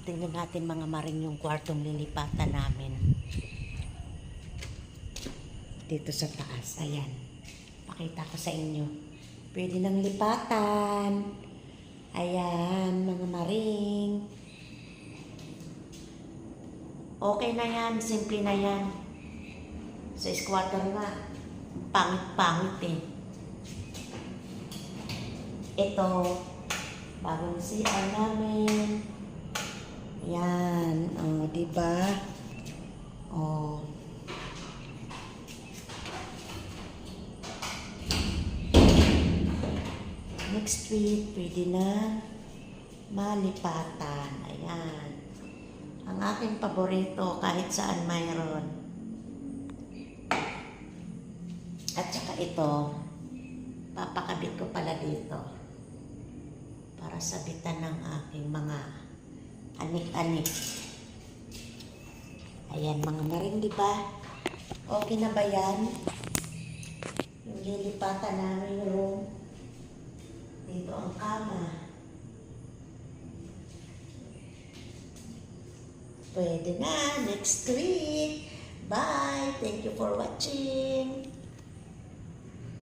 Tingnan natin mga maring yung kwartong lilipatan namin. Dito sa taas. Ayan. Pakita ko sa inyo. Pwede nang lipatan. Ayan, mga maring. Okay na yan. Simple na yan. Sa squatter nga. Pangit-pangit eh. Ito. Bagong CR namin. Yan. O, diba? O. Next week, pwede na malipatan. Ayan. Ang aking paborito, kahit saan mayroon. At saka ito, papakabit ko pala dito. Para sabitan ng aking mga anik-anik. Ayan, mga maring, diba? Okay na ba yan? Yung lilipatan namin yung dito ang kama. Pwede na. Next week. Bye. Thank you for watching.